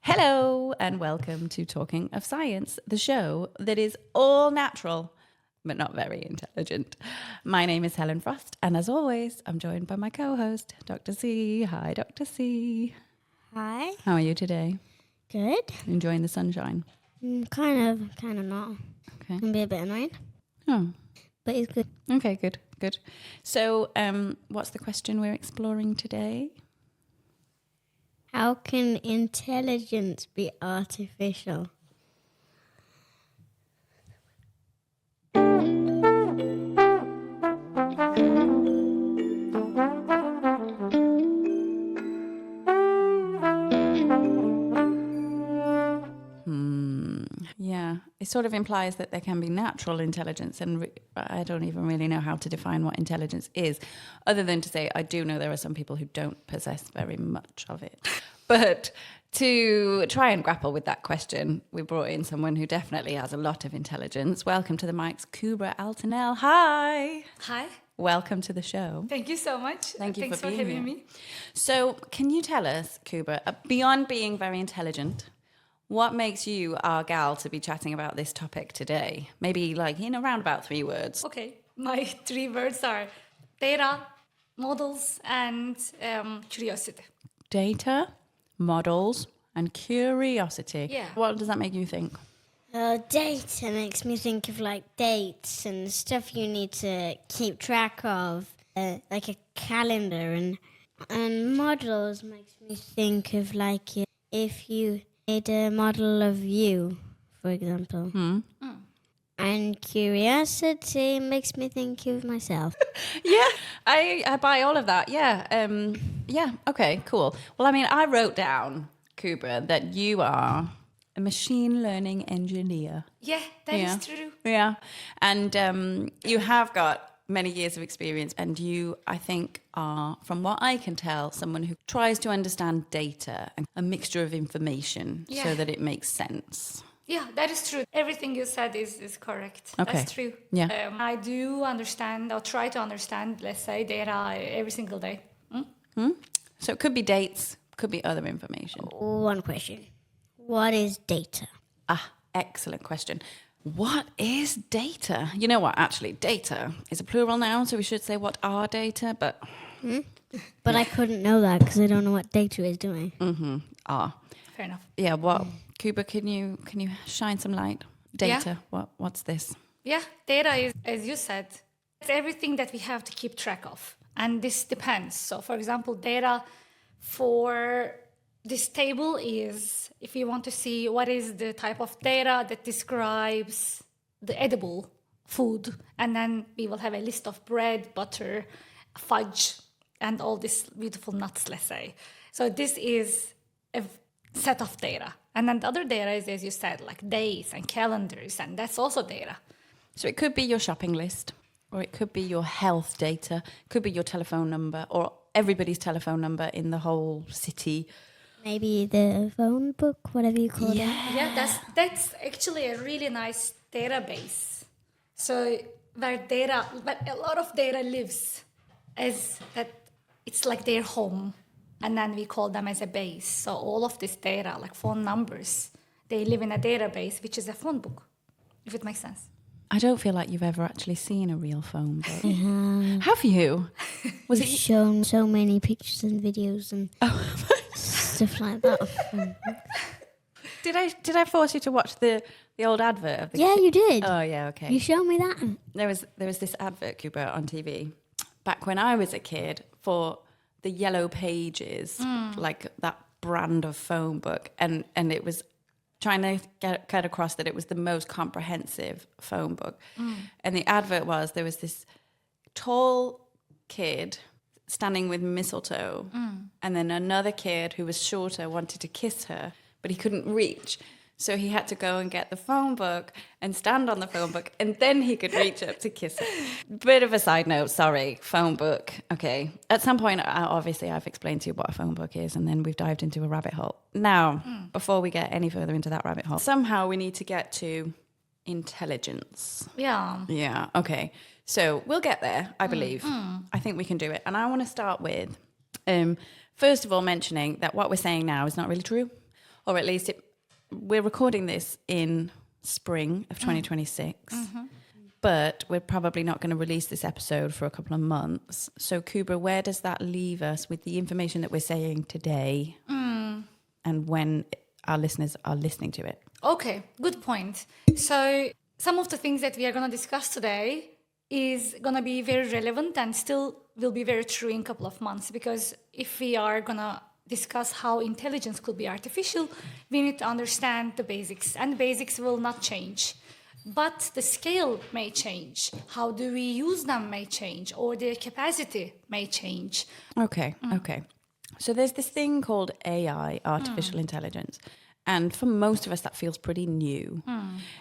Hello and welcome to Talking of Science, the show that is all natural but not very intelligent. My name is Helen Frost, and as always, I'm joined by my co-host, Dr. C. Hi, Dr. C. Hi. How are you today? Good. Enjoying the sunshine? Kind of not. Okay. Can be a bit annoying, Oh, but it's good. okay, good. So, what's the question we're exploring today? How can intelligence be artificial? Yeah, it sort of implies that there can be natural intelligence, and I don't even really know how to define what intelligence is, other than to say I do know there are some people who don't possess very much of it. But to try and grapple with that question, we brought in someone who definitely has a lot of intelligence. Welcome to the mics, Kübra Altinel. Hi. Hi. Welcome to the show. Thank you so much. Thanks for being having here. me. So can you tell us, Kübra, beyond being very intelligent, what makes you our gal to be chatting about this topic today? Maybe like in around about 3 words. Okay, my 3 words are data, models, and curiosity. Data, models, and curiosity. Yeah. What does that make you think? Data makes me think of like dates and stuff you need to keep track of, like a calendar, and models makes me think of like if you made a model of you, for example. And curiosity makes me think of myself. Yeah, I buy all of that. Yeah. Yeah. Okay, cool. Well, I mean, I wrote down, Kübra, that you are a machine learning engineer. Yeah, that is true. Yeah. And you have got many years of experience, and you, I think, are, from what I can tell, someone who tries to understand data and a mixture of information so that it makes sense. Yeah, that is true. Everything you said is correct. Okay. That's true. Yeah. I do understand, or try to understand, let's say, data every single day. So it could be dates, could be other information. One question. What is data? Ah, excellent question. What is data? You know what, actually, data is a plural noun, so we should say what are data, but... But I couldn't know that because I don't know what data is doing. Fair enough. Yeah, what, Kübra, can you shine some light? Data, what's this? Yeah, data is, as you said, it's everything that we have to keep track of. And this depends. So, for example, data for this table is, if you want to see what is the type of data that describes the edible food, and then we will have a list of bread, butter, fudge, and all these beautiful nuts, let's say. So this is a set of data. And then the other data is, as you said, like days and calendars, and that's also data. So it could be your shopping list, or it could be your health data, could be your telephone number, or everybody's telephone number in the whole city. Maybe the phone book, whatever you call it. Yeah, that's actually a really nice database. So where a lot of data lives as that it's like their home, and then we call them as a base. So all of this data, like phone numbers, they live in a database, which is a phone book, if it makes sense. I don't feel like you've ever actually seen a real phone book. Have you? Was We've shown so many pictures and videos and stuff like that. Did I force you to watch the old advert of the Yeah, you did. Oh yeah, okay. You showed me that. There was this advert, Kübra, on TV back when I was a kid for the Yellow Pages, like that brand of phone book, and it was trying to get across that it was the most comprehensive phone book. And the advert was, there was this tall kid standing with mistletoe, and then another kid who was shorter wanted to kiss her, but he couldn't reach. So he had to go and get the phone book and stand on the phone book, and then he could reach up to kiss her. Bit of a side note, sorry, phone book. Okay. At some point, obviously, I've explained to you what a phone book is, and then we've dived into a rabbit hole. Now, before we get any further into that rabbit hole, somehow we need to get to intelligence. Yeah. Yeah, okay. So we'll get there, I believe. I think we can do it. And I want to start with, first of all, mentioning that what we're saying now is not really true. Or at least we're recording this in spring of 2026. But we're probably not going to release this episode for a couple of months. So, Kübra, where does that leave us with the information that we're saying today and when our listeners are listening to it? Okay, good point. So some of the things that we are going to discuss today is going to be very relevant and still will be very true in a couple of months, because if we are going to discuss how intelligence could be artificial, we need to understand the basics, and the basics will not change. But the scale may change. How do we use them may change, or their capacity may change. Okay. So there's this thing called AI, artificial intelligence. And for most of us, that feels pretty new.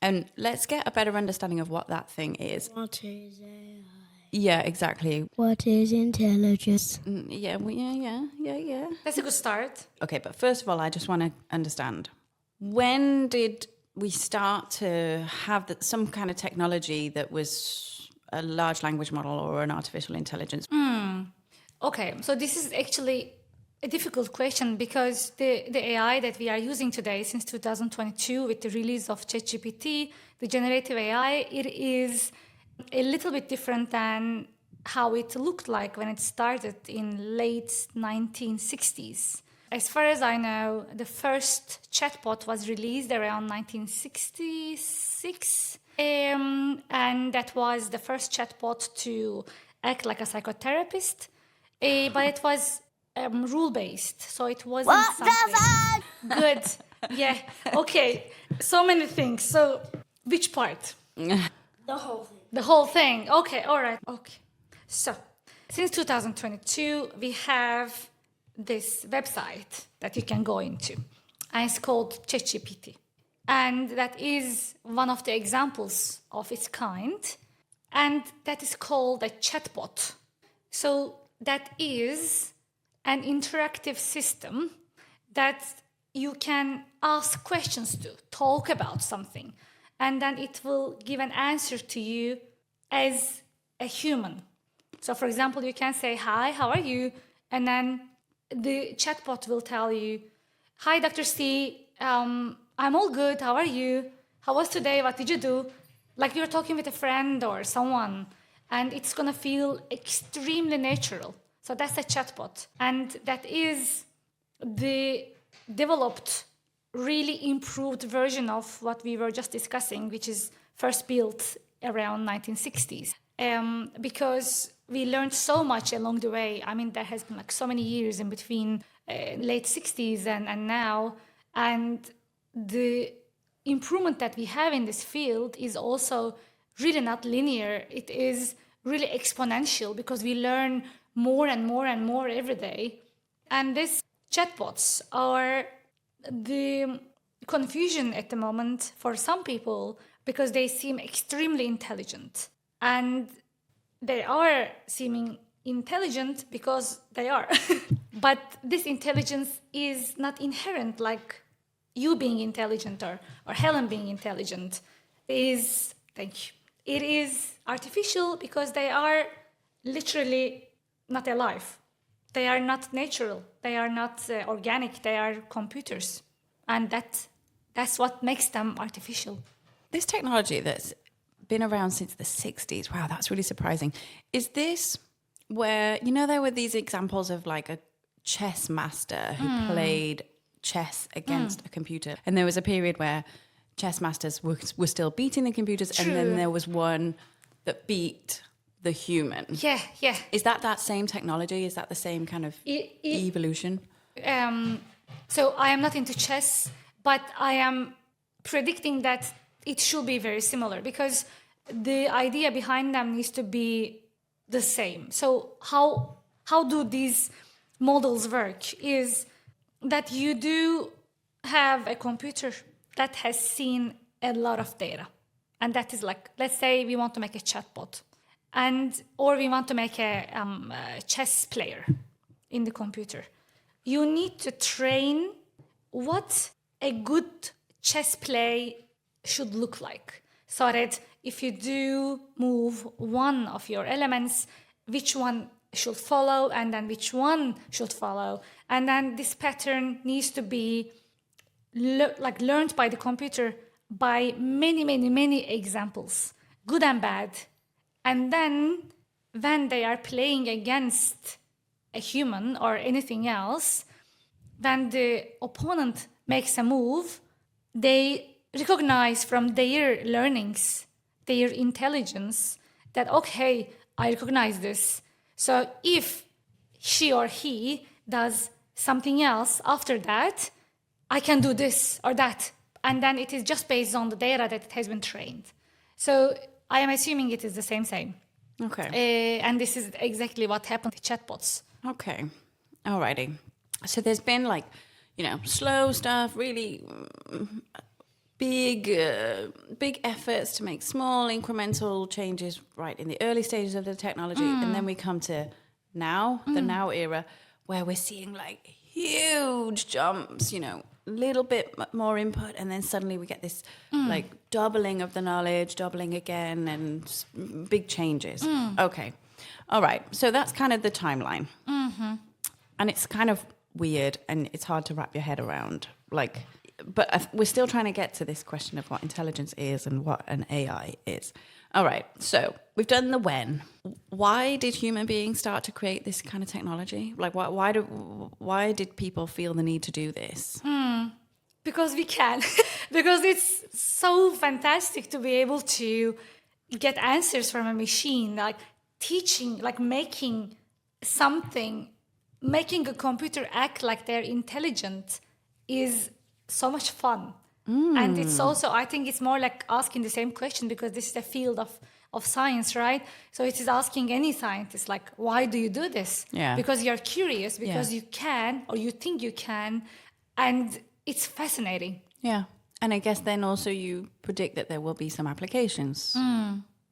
And let's get a better understanding of what that thing is. What is AI? Yeah, exactly. What is intelligence? Yeah. That's a good start. Okay, but first of all, I just want to understand, when did we start to have some kind of technology that was a large language model or an artificial intelligence? Okay, so this is actually a difficult question, because the AI that we are using today since 2022 with the release of ChatGPT, the generative AI, it is a little bit different than how it looked like when it started in late 1960s. As far as I know, the first chatbot was released around 1966, and that was the first chatbot to act like a psychotherapist, but it was rule-based, so it wasn't something good. Yeah, okay, so many things. So which part? The whole thing. The whole thing. Okay, all right. Okay. So, since 2022, we have this website that you can go into, and it's called ChatGPT. And that is one of the examples of its kind, and that is called a chatbot. So, that is an interactive system that you can ask questions to, talk about something, and then it will give an answer to you as a human. So, for example, you can say, "Hi, how are you?" And then the chatbot will tell you, "Hi, Dr. C, I'm all good. How are you? How was today? What did you do?" Like you're talking with a friend or someone, and it's going to feel extremely natural. So that's a chatbot. And that is the developed, really improved version of what we were just discussing, which is first built around 1960s. Because we learned so much along the way. I mean, there has been like so many years in between late 60s and now. And the improvement that we have in this field is also really not linear. It is really exponential, because we learn more and more and more every day. And these chatbots are the confusion at the moment for some people, because they seem extremely intelligent. And they are seeming intelligent because they are. But this intelligence is not inherent, like you being intelligent or Helen being intelligent. Thank you. It is artificial because they are literally not alive. They are not natural. They are not organic. They are computers. And that's what makes them artificial. This technology that's been around since the 60s, wow, that's really surprising. Is this where, there were these examples of like a chess master who played chess against a computer, and there was a period where chess masters were still beating the computers, True. and then there was one that beat the human. Yeah. Is that same technology? Is that the same kind of evolution? So I am not into chess, but I am predicting that it should be very similar, because the idea behind them needs to be the same. So how do these models work is that you do have a computer that has seen a lot of data. And that is like, let's say we want to make a chatbot, or we want to make a chess player in the computer. You need to train what a good chess play should look like. so that if you do move one of your elements, which one should follow and then which one should follow. And then this pattern needs to be learned by the computer by many examples, good and bad. And then when they are playing against a human or anything else, when the opponent makes a move, they recognize from their learnings, their intelligence, that, okay, I recognize this. So if she or he does something else after that, I can do this or that. And then it is just based on the data that it has been trained. So I am assuming it is the same. Okay. And this is exactly what happened to chatbots. Okay. Alrighty. So there's been slow stuff, really big efforts to make small incremental changes right in the early stages of the technology. And then we come to now, the now era, where we're seeing huge jumps, little bit more input, and then suddenly we get this doubling of the knowledge, doubling again, and big changes. Okay. All right. So that's kind of the timeline. And it's kind of weird and it's hard to wrap your head around. But we're still trying to get to this question of what intelligence is and what an AI is. All right. So we've done the when. Why did human beings start to create this kind of technology? Why did people feel the need to do this? Because we can. Because it's so fantastic to be able to get answers from a machine, teaching, making something, making a computer act like they're intelligent is so much fun. And it's also, I think it's more like asking the same question, because this is a field of science, right? So it is asking any scientist, why do you do this? Yeah. Because you're curious, because you can, or you think you can, and it's fascinating. Yeah. And I guess then also you predict that there will be some applications.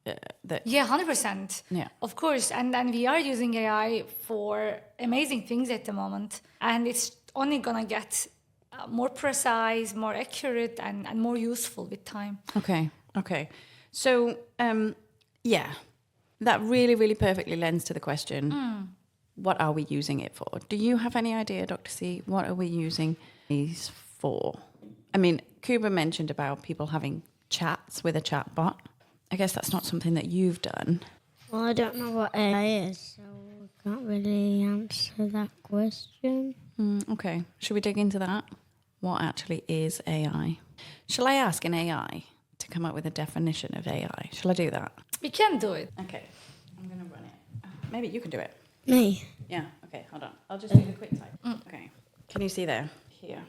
Yeah, 100%. Yeah. Of course. And then we are using AI for amazing things at the moment. And it's only going to get more precise, more accurate, and more useful with time. Okay. So, that really, really perfectly lends to the question, what are we using it for? Do you have any idea, Dr. C, what are we using these for? I mean, Kübra mentioned about people having chats with a chatbot. I guess that's not something that you've done. Well, I don't know what AI is, so I can't really answer that question. Okay. Should we dig into that? What actually is AI? Shall I ask an AI to come up with a definition of AI? Shall I do that? We can do it. Okay. I'm going to run it. Maybe you can do it. Me? Yeah. Okay, hold on. I'll just do the quick type. Okay. Can you see there? Here.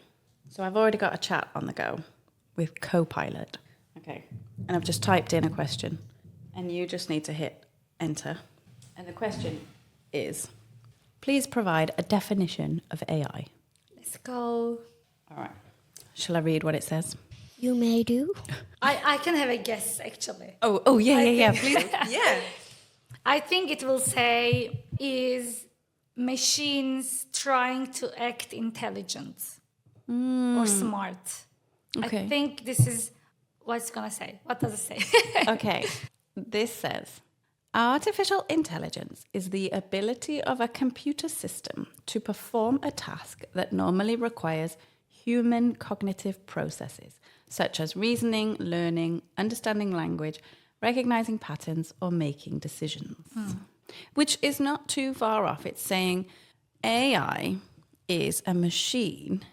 So I've already got a chat on the go with Copilot. Okay. And I've just typed in a question. And you just need to hit enter. And the question is, please provide a definition of AI. Let's go. All right. Shall I read what it says? You may do. I can have a guess, actually. Oh, yeah. Please. Yeah. I think it will say, is machines trying to act intelligent or smart? Okay. I think this is what it's going to say. What does it say? Okay. This says, artificial intelligence is the ability of a computer system to perform a task that normally requires human cognitive processes, such as reasoning, learning, understanding language, recognizing patterns, or making decisions. Which is not too far off. It's saying AI is a machine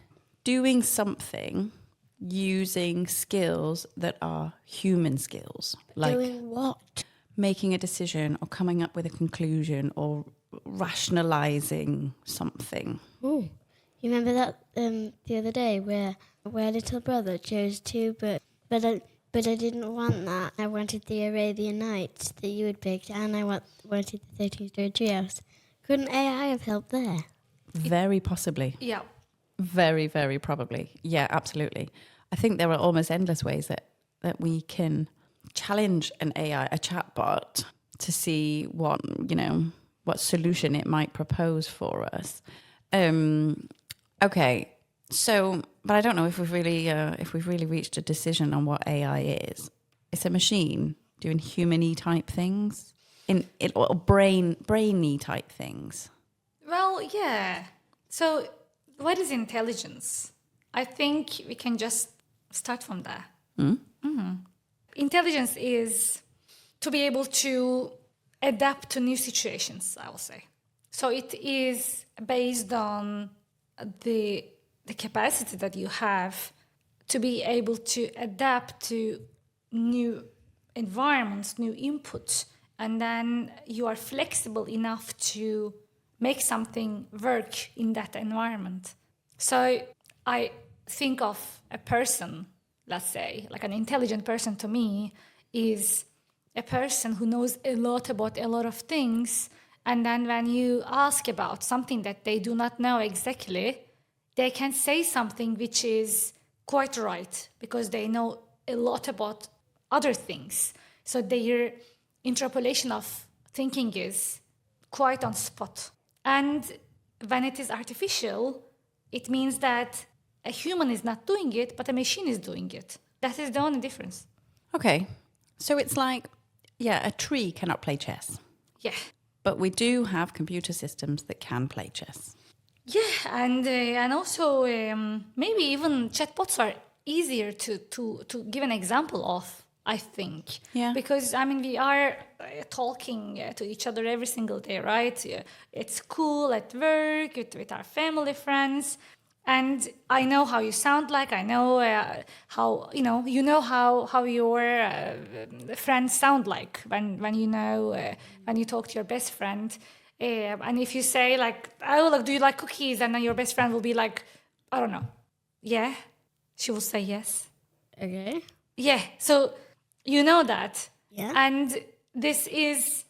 doing something using skills that are human skills. Like Doing what? making a decision or coming up with a conclusion or rationalizing something. Oh, you remember that the other day where little brother chose to, but I didn't want that. I wanted the Arabian Nights that you had picked, and I wanted the 13 Story Treehouse. Couldn't AI have helped there? Very possibly. Yeah. Very, very probably. Yeah, absolutely. I think there are almost endless ways that we can challenge an AI, a chatbot, to see what solution it might propose for us. Okay, so, but I don't know if we've really reached a decision on what AI is. it's a machine doing human-y type things, or brainy type things. Well, yeah. So, what is intelligence? I think we can just start from there. Intelligence is to be able to adapt to new situations, I will say. So it is based on the capacity that you have to be able to adapt to new environments, new inputs, and then you are flexible enough to make something work in that environment. So I think of a person, let's say, like an intelligent person to me is a person who knows a lot about a lot of things, and then when you ask about something that they do not know exactly, they can say something which is quite right because they know a lot about other things. So their interpolation of thinking is quite on spot. And when it is artificial, it means that a human is not doing it, but a machine is doing it. That is the only difference. Okay. So it's like, a tree cannot play chess. Yeah. But we do have computer systems that can play chess. Yeah, and also maybe even chatbots are easier to give an example of, I think. Yeah. Because, I mean, we are talking to each other every single day, right? It's cool at work, with our family, friends. And I know how you sound like. I know how, how your friends sound like when you talk to your best friend. And if you say like, oh, look, do you like cookies? And then your best friend will be like, I don't know. Yeah. She will say yes. Okay. Yeah. So you know that. Yeah. And this is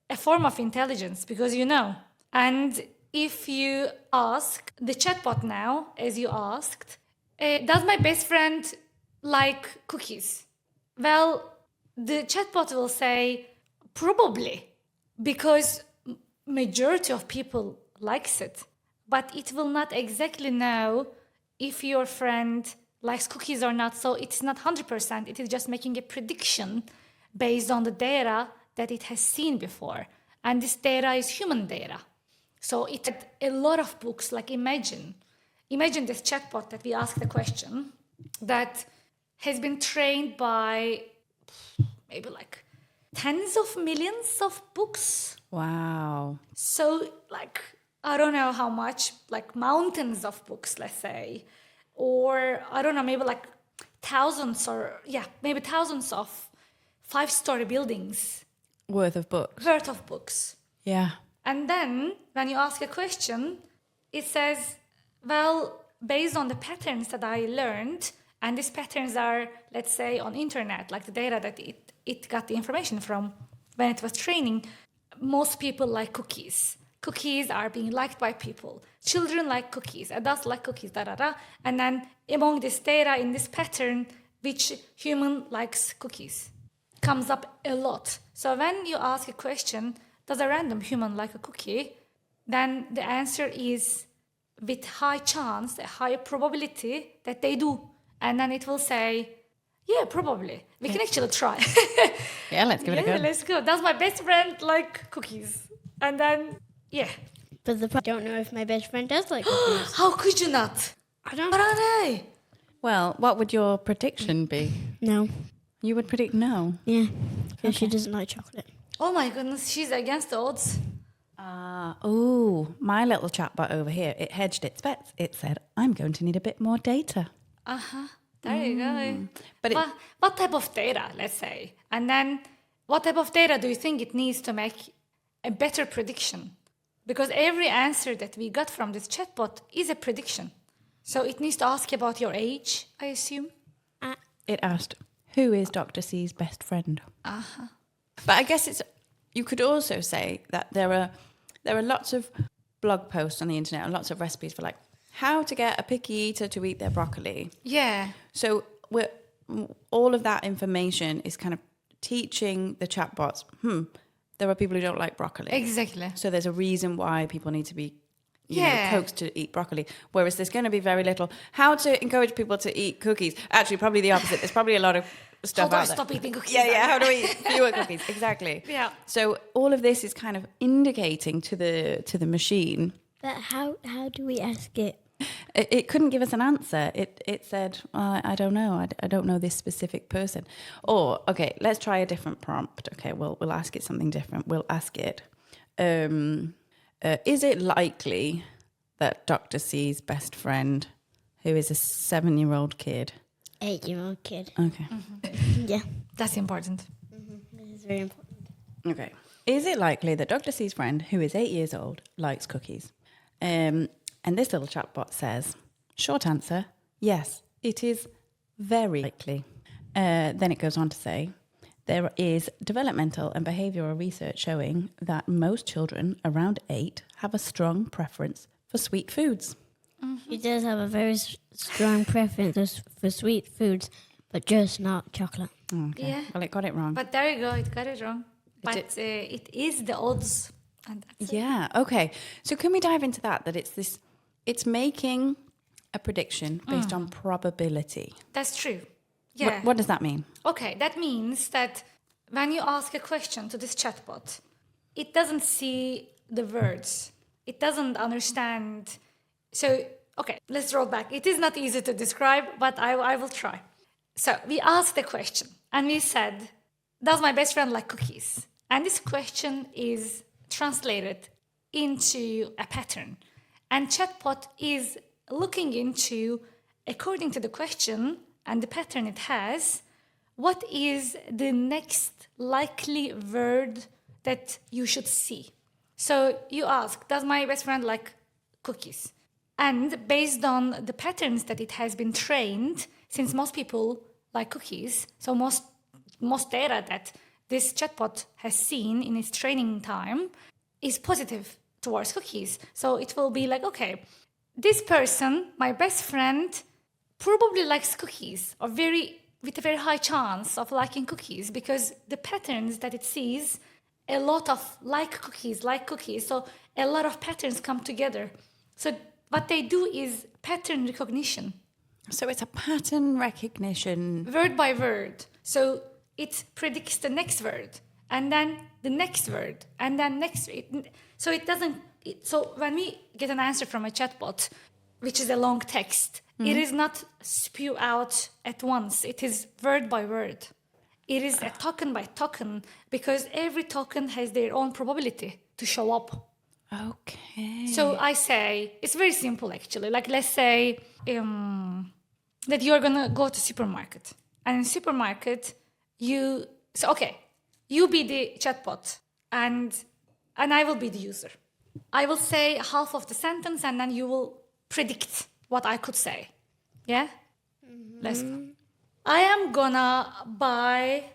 a form of intelligence because you know. And if you ask the chatbot now, as you asked, does my best friend like cookies? Well, the chatbot will say probably because majority of people likes it, but it will not exactly know if your friend likes cookies or not. So it's not 100%. It is just making a prediction based on the data that it has seen before. And this data is human data. So it had a lot of books. Like imagine this chatbot that we asked the question that has been trained by maybe like tens of millions of books. Wow. So like, I don't know how much, like mountains of books, let's say, or I don't know, maybe like thousands of 5-story buildings Worth of books. Yeah. And then when you ask a question, it says, well, based on the patterns that I learned, and these patterns are, let's say, on internet, like the data that it got the information from when it was training, most people like cookies. Cookies are being liked by people. Children like cookies. Adults like cookies, And then among this data in this pattern, which human likes cookies? Comes up a lot. So when you ask a question, does a random human like a cookie? Then the answer is with high chance, a high probability that they do. And then it will say, yeah, probably. We can actually try. Yeah, let's give it a go. Yeah, let's go. Does my best friend like cookies? And then, yeah. But I don't know if my best friend does like cookies. How could you not? I don't What are they? Well, what would your prediction be? No. You would predict no. Yeah. Because she doesn't like chocolate. Oh my goodness, she's against the odds. My little chatbot over here, it hedged its bets. It said, I'm going to need a bit more data. There you go. But what type of data, let's say? And then what type of data do you think it needs to make a better prediction? Because every answer that we got from this chatbot is a prediction. So it needs to ask about your age, I assume. It asked, who is Dr. C's best friend? But I guess you could also say that there are lots of blog posts on the internet and lots of recipes for like how to get a picky eater to eat their broccoli. Yeah. So all of that information is kind of teaching the chatbots, there are people who don't like broccoli. Exactly. So there's a reason why people need to be Yeah. coaxed to eat broccoli. Whereas there's going to be very little how to encourage people to eat cookies. Actually, probably the opposite. There's probably a lot of stuff How do I out there. stop eating cookies? Yeah. How do we eat fewer cookies? Exactly. Yeah. So all of this is kind of indicating to the machine. But how do we ask it? It couldn't give us an answer. It said, I don't know. I don't know this specific person. Or, okay, let's try a different prompt. Okay, we'll ask it something different. We'll ask it, is it likely that Dr. C's best friend, who is a 7-year-old kid... 8-year-old kid. Okay. Yeah. That's important. This is very important. Okay. Is it likely that Dr. C's friend, who is 8 years old, likes cookies? And this little chatbot says, short answer, yes, it is very likely. Then it goes on to say, there is developmental and behavioural research showing that most children around 8 have a strong preference for sweet foods. She does have a very strong preference for sweet foods, but just not chocolate. Okay. Yeah. Well, it got it wrong. But there you go, it got it wrong. But it is the odds. And that's it. Yeah. Okay. So can we dive into that? That it's making a prediction based on probability. That's true. Yeah. What does that mean? Okay, that means that when you ask a question to this chatbot, it doesn't see the words. It doesn't understand. So, okay, let's roll back. It is not easy to describe, but I will try. So we asked the question and we said, does my best friend like cookies? And this question is translated into a pattern. And chatbot is looking into, according to the question and the pattern it has, what is the next likely word that you should see. So you ask, does my best friend like cookies? And based on the patterns that it has been trained, since most people like cookies, so most data that this chatbot has seen in its training time is positive towards cookies. So it will be like, okay, this person, my best friend, probably likes cookies, or with a very high chance of liking cookies, because the patterns that it sees, a lot of like cookies. So a lot of patterns come together. So what they do is pattern recognition. So it's a pattern recognition. Word by word. So it predicts the next word, and then the next word, and then next. So it doesn't. So when we get an answer from a chatbot, which is a long text, it is not spew out at once. It is word by word. It is a token by token, because every token has their own probability to show up. Okay. So I say, it's very simple actually. Like, let's say that you're gonna go to supermarket, and in supermarket you be the chatbot and I will be the user. I will say half of the sentence and then you will predict what I could say. Yeah? Let's go. I am gonna buy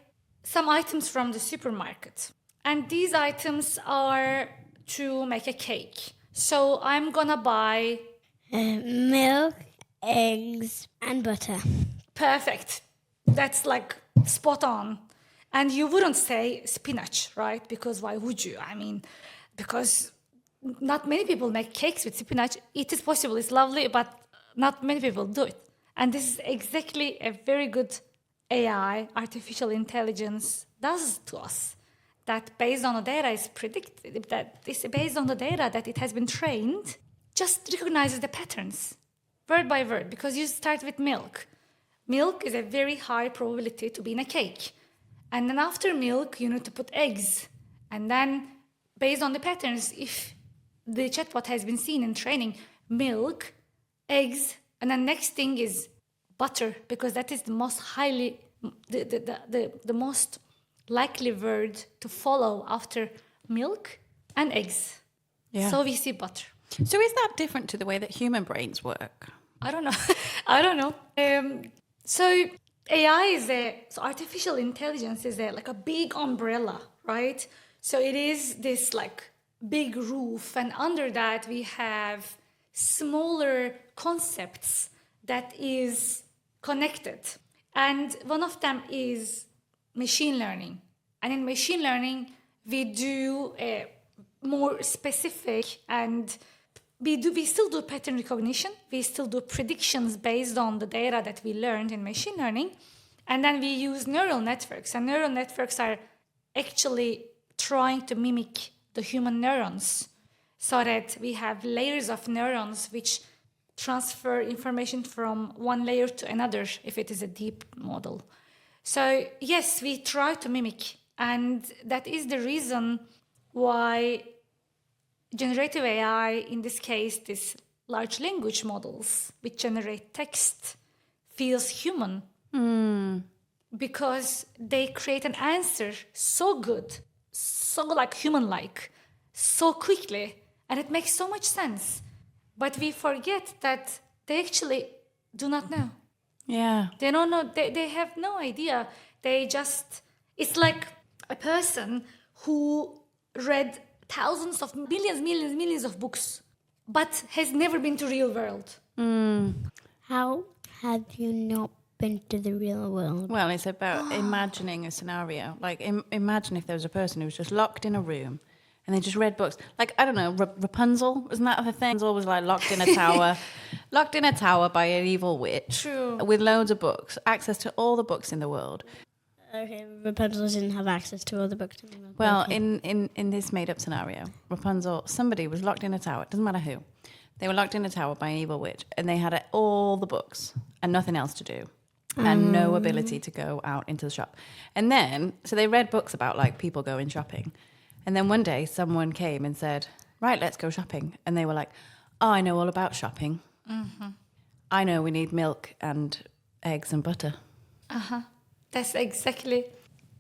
some items from the supermarket, and these items are to make a cake. So I'm gonna buy Milk, eggs, and butter. perfect. That's like spot on. And you wouldn't say spinach, right? Because why would you? I mean, because not many people make cakes with spinach. It is possible, it's lovely, but not many people do it. And this is exactly a very good AI, artificial intelligence, does to us. That based on the data is predicted, that this based on the data that it has been trained, just recognizes the patterns, word by word, because you start with milk. Milk is a very high probability to be in a cake. And then after milk, you need to put eggs. And then based on the patterns, if the chatbot has been seen in training, milk, eggs, and then next thing is butter, because that is the most highly, the most likely word to follow after milk and eggs. Yeah. So we see butter. So is that different to the way that human brains work? I don't know. I don't know. So AI so artificial intelligence is like a big umbrella, right? So it is this like big roof, and under that we have smaller concepts that is connected. And one of them is machine learning. And in machine learning, we do a more specific, and we still do pattern recognition. We still do predictions based on the data that we learned in machine learning. And then we use neural networks, and neural networks are actually trying to mimic the human neurons, so that we have layers of neurons which transfer information from one layer to another if it is a deep model. So yes, we try to mimic, and that is the reason why generative AI, in this case, these large language models which generate text, feels human. Because they create an answer so good, so like human-like, so quickly, and it makes so much sense. But we forget that they actually do not know. Yeah. They don't know, they have no idea. It's like a person who read thousands of millions of books, but has never been to real world. How have you not been to the real world? Well, it's about imagining a scenario. Like, imagine if there was a person who was just locked in a room and they just read books. Like, I don't know, Rapunzel, wasn't that the thing? Rapunzel was like locked in a tower, locked in a tower by an evil witch. True. With loads of books, access to all the books in the world. Okay, Rapunzel didn't have access to all the books in the world. Well, Okay. in this made-up scenario, Rapunzel, somebody was locked in a tower. It doesn't matter who. They were locked in a tower by an evil witch, and they had all the books and nothing else to do, and no ability to go out into the shop. And then, so they read books about like people going shopping, and then one day someone came and said, "Right, let's go shopping." And they were like, "Oh, I know all about shopping. I know we need milk and eggs and butter." That's exactly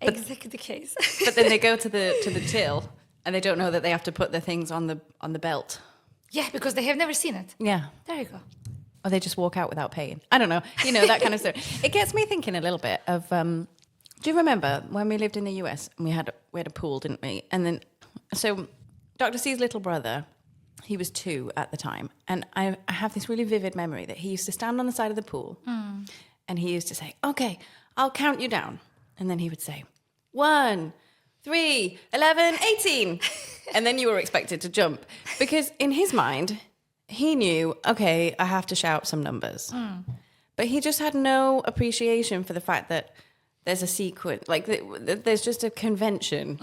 the case. But then they go to the till, and they don't know that they have to put the things on the belt. Yeah, because they have never seen it. Yeah. There you go. Or they just walk out without paying. I don't know. You know, that kind of stuff. It gets me thinking a little bit of, do you remember when we lived in the US and we had a pool, didn't we? And then, so Dr. C's little brother, he was 2 at the time. And I have this really vivid memory that he used to stand on the side of the pool and he used to say, "Okay, I'll count you down." And then he would say, 1, 3, 11, 18. And then you were expected to jump. Because in his mind, he knew, okay, I have to shout some numbers. But he just had no appreciation for the fact that there's a sequence, like there's just a convention.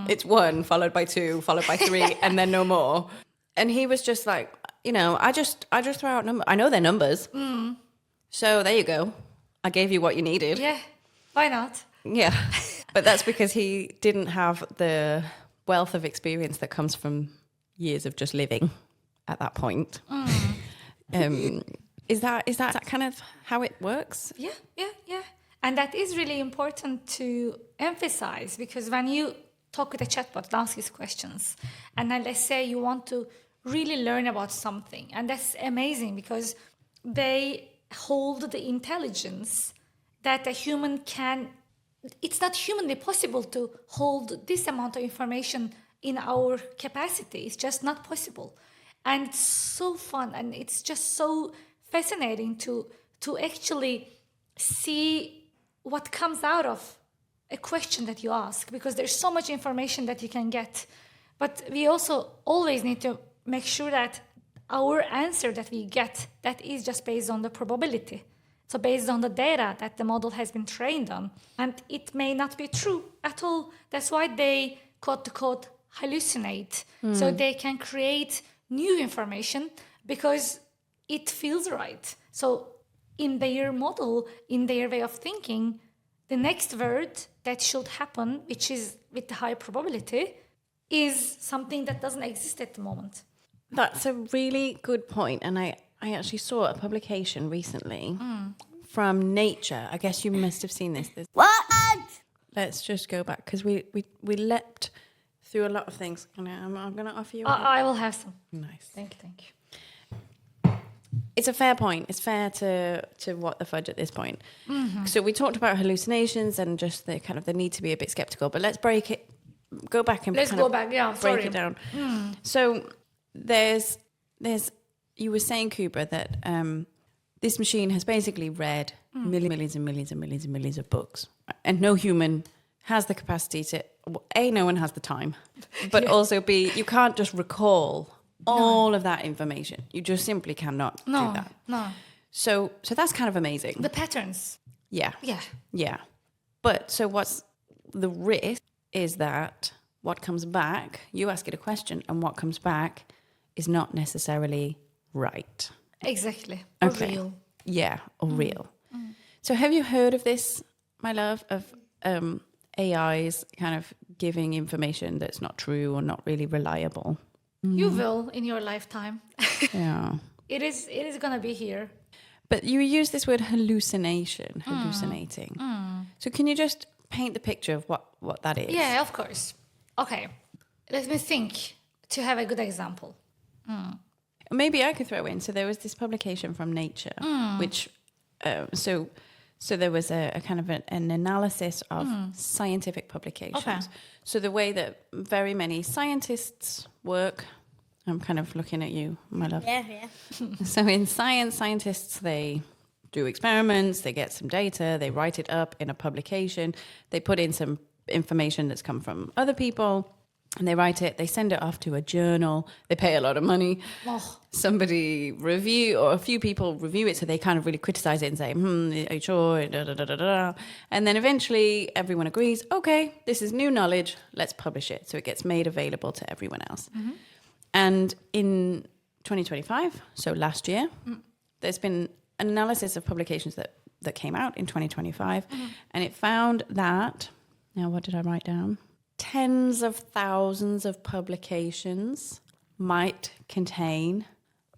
It's 1 followed by 2 followed by 3 and then no more. And he was just like, you know, I just throw out numbers. I know they're numbers. So there you go. I gave you what you needed. Yeah, why not? Yeah. But that's because he didn't have the wealth of experience that comes from years of just living at that point. Is that kind of how it works? Yeah. And that is really important to emphasize, because when you talk with a chatbot, ask these questions, and then let's say you want to really learn about something, and that's amazing because they hold the intelligence that a human can. It's not humanly possible to hold this amount of information in our capacity. It's just not possible. And it's so fun, and it's just so fascinating to actually see what comes out of a question that you ask, because there's so much information that you can get. But we also always need to make sure that our answer that we get, that is just based on the probability. So based on the data that the model has been trained on. And it may not be true at all. That's why they quote the code hallucinate. So they can create new information because it feels right. So in their model, in their way of thinking, the next word that should happen, which is with the high probability, is something that doesn't exist at the moment. That's a really good point. And I actually saw a publication recently from Nature. I guess you must have seen this. What? Let's just go back because we leapt through a lot of things. I'm going to offer you. I will have some. Nice. Thank you. It's a fair point. It's fair to what the fudge at this point. So we talked about hallucinations and just the kind of the need to be a bit skeptical. But let's go back and Let's kind go of back. Yeah, break sorry. it down. So there's you were saying, Kübra, that this machine has basically read millions and millions and millions and millions of books, and no human has the capacity to. A, no one has the time, but also B, you can't just recall all of that information. You just simply cannot do that. No. So that's kind of amazing. The patterns. Yeah. Yeah. Yeah. But so what's the risk is that what comes back, you ask it a question and what comes back is not necessarily right. Exactly. Or Okay. real. Yeah, or real. So have you heard of this, my love, of AIs kind of giving information that's not true or not really reliable? You will in your lifetime. Yeah. It is gonna be here. But you use this word hallucinating. So can you just paint the picture of what that is? Yeah, of course. Okay. Let me think to have a good example. Maybe I could throw in. So there was this publication from Nature, which, so there was a kind of an analysis of scientific publications. Okay. So the way that very many scientists work, I'm kind of looking at you, my love. Yeah. So in science, scientists, they do experiments, they get some data, they write it up in a publication, they put in some information that's come from other people, and they write it, they send it off to a journal, they pay a lot of money. Oh. Somebody review, or a few people review it, so they kind of really criticize it and say, are you sure? Da, da, da, da, da. And then eventually everyone agrees, okay, this is new knowledge, let's publish it. So it gets made available to everyone else. And in 2025, so last year, there's been an analysis of publications that came out in 2025, and it found that, now what did I write down? Tens of thousands of publications might contain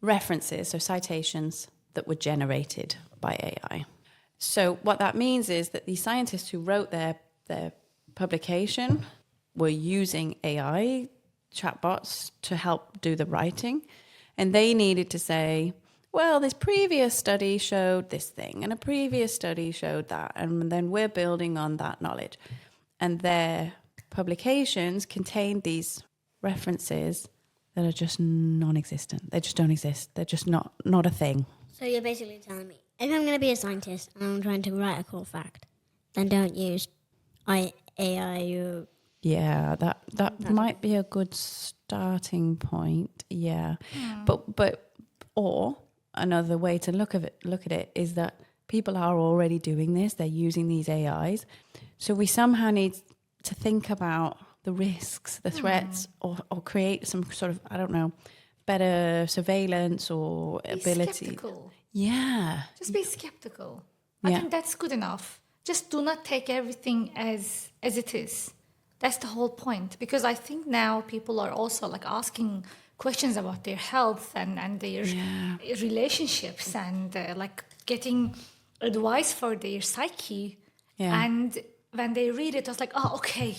references, so citations that were generated by AI. So what that means is that the scientists who wrote their publication were using AI chatbots to help do the writing, and they needed to say, well, this previous study showed this thing, and a previous study showed that, and then we're building on that knowledge. And their publications contain these references that are just non-existent. They just don't exist. They're just not a thing. So you're basically telling me, if I'm going to be a scientist and I'm trying to write a cool fact, then don't use AI or... Yeah, that might be a good starting point. Yeah, but or another way to look at it is that people are already doing this. They're using these AIs, so we somehow need to think about the risks, the threats, or create some sort of, I don't know, better surveillance or ability. Skeptical. Yeah, Just be skeptical. I think that's good enough. Just do not take everything as it is. That's the whole point. Because I think now people are also like asking questions about their health and their relationships and like getting advice for their psyche. Yeah. And when they read it, I was like, oh, okay,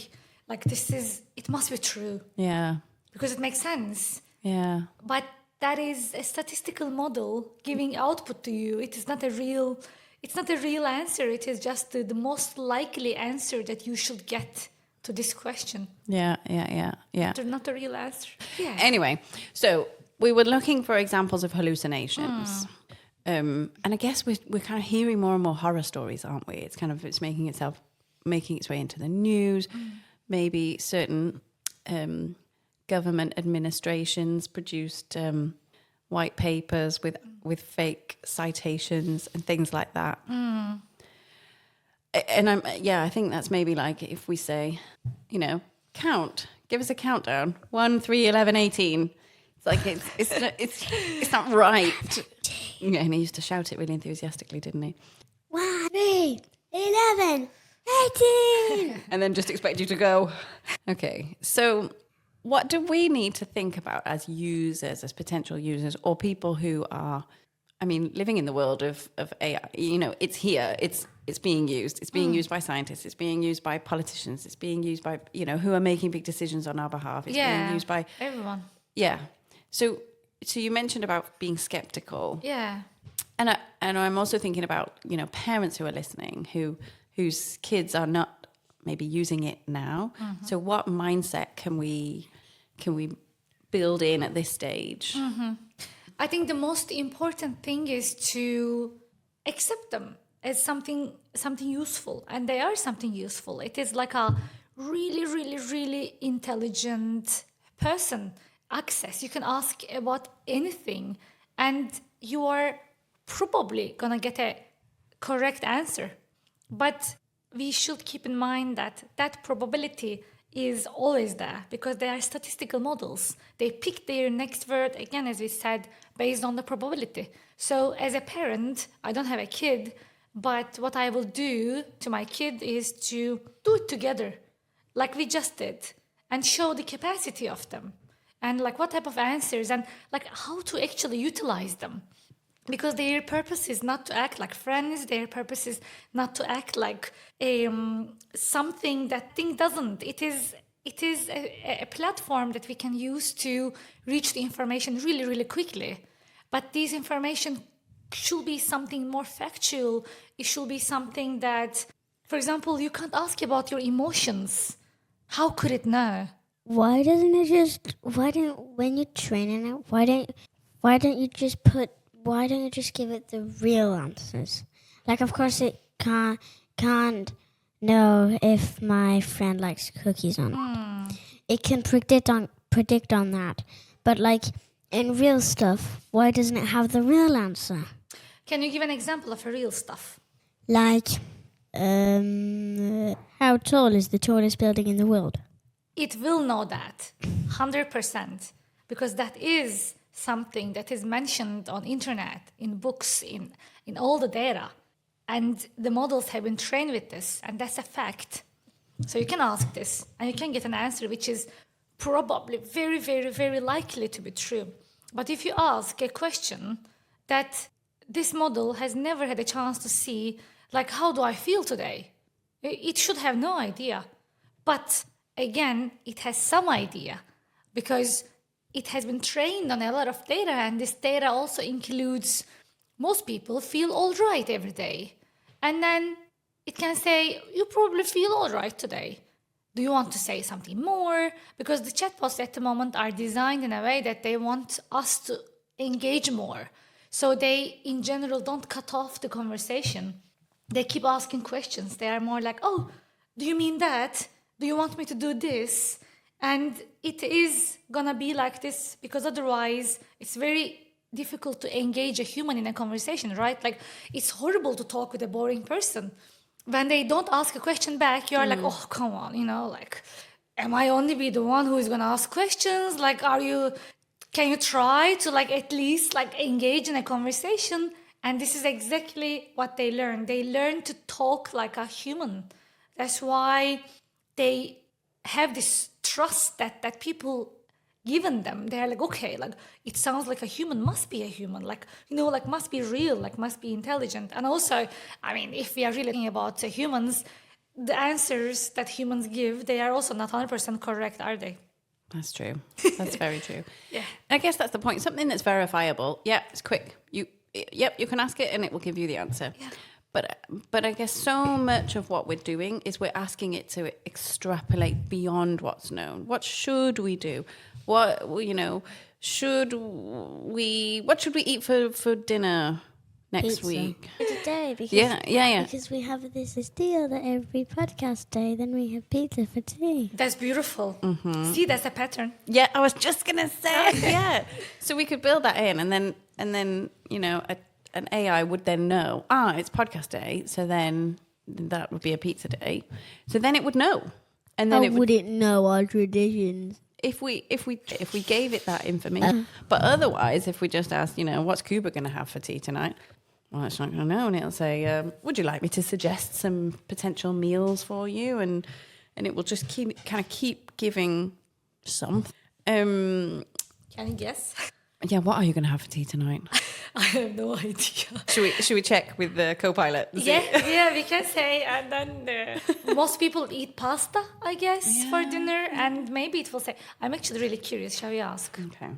like it must be true. Yeah. Because it makes sense. Yeah. But that is a statistical model giving output to you. It is not a real answer. It is just the most likely answer that you should get to this question. Yeah. Not a real answer. Yeah. Anyway, so we were looking for examples of hallucinations. And I guess we're kind of hearing more and more horror stories, aren't we? It's making its way into the news. Maybe certain government administrations produced white papers with fake citations and things like that. And I think that's maybe like if we say, give us a countdown, 1, 3, 11, 18. It's like it's not right. Yeah, and he used to shout it really enthusiastically, didn't he? 1, 3, 11, 18. And then just expect you to go. Okay, so what do we need to think about as users, as potential users, or people who are, living in the world of AI? It's here. It's being used. It's being used by scientists. It's being used by politicians. It's being used by who are making big decisions on our behalf. It's being used by everyone. Yeah. So you mentioned about being skeptical. Yeah. And I'm also thinking about parents who are listening whose kids are not maybe using it now. So what mindset can we build in at this stage? I think the most important thing is to accept them as something useful, and they are something useful. It is like a really, really, really intelligent person. Access. You can ask about anything, and you are probably gonna get a correct answer. But we should keep in mind that that probability is always there because they are statistical models. They pick their next word, again, as we said, based on the probability. So as a parent, I don't have a kid, but what I will do to my kid is to do it together, like we just did, and show the capacity of them, and like what type of answers, and like how to actually utilize them. Because their purpose is not to act like friends, their purpose is not to act like something that thing doesn't. It is a platform that we can use to reach the information really, really quickly. But this information should be something more factual. It should be something that, for example, you can't ask about your emotions. How could it know? When you're training it, why don't you just give it the real answers? Like, of course, it can't know if my friend likes cookies or not. It can predict on that. But like in real stuff, why doesn't it have the real answer? Can you give an example of a real stuff? Like, how tall is the tallest building in the world? It will know that 100% because that is something that is mentioned on internet, in books, in all the data. And the models have been trained with this, and that's a fact. So you can ask this, and you can get an answer which is probably very, very, very likely to be true. But if you ask a question that this model has never had a chance to see, like, how do I feel today? It should have no idea. But again, it has some idea because it has been trained on a lot of data, and this data also includes most people feel all right every day. And then it can say, you probably feel all right today. Do you want to say something more? Because the chatbots at the moment are designed in a way that they want us to engage more. So they, in general, don't cut off the conversation. They keep asking questions. They are more like, oh, do you mean that? Do you want me to do this? And it is gonna be like this because otherwise it's very difficult to engage a human in a conversation, right? Like, it's horrible to talk with a boring person. When they don't ask a question back, you're like, oh, come on, like, am I only be the one who is gonna ask questions? Like, can you try to like at least like engage in a conversation? And this is exactly what they learn. They learn to talk like a human. That's why they have this trust that people given them. They're like, okay, like, it sounds like a human, must be a human, like, like, must be real, like, must be intelligent. And also, I mean, if we are really thinking about humans, the answers that humans give, they are also not 100% correct, are they? That's true. That's very true. Yeah. I guess that's the point. Something that's verifiable. Yeah, it's quick. You can ask it and it will give you the answer. Yeah. But I guess so much of what we're doing is we're asking it to extrapolate beyond what's known. What should we do? What should we eat for dinner next Pizza. week? Today, because Yeah. because we have this deal that every podcast day, then we have pizza for tea. That's beautiful. Mm-hmm. See, that's a pattern. Yeah, I was just gonna say yeah. So we could build that in, and then an AI would then know, it's podcast day, so then that would be a pizza day. So then it would know. And then How would it know our traditions? If we gave it that information. But otherwise, if we just asked, what's Kübra going to have for tea tonight? Well, it's not going to know. And it'll say, would you like me to suggest some potential meals for you? And it will just keep giving some. Can you guess? Yeah, what are you going to have for tea tonight? I have no idea. Should we check with the co-pilot? Yeah, we can say. And then most people eat pasta, I guess, for dinner. And maybe it will say, I'm actually really curious. Shall we ask? Okay.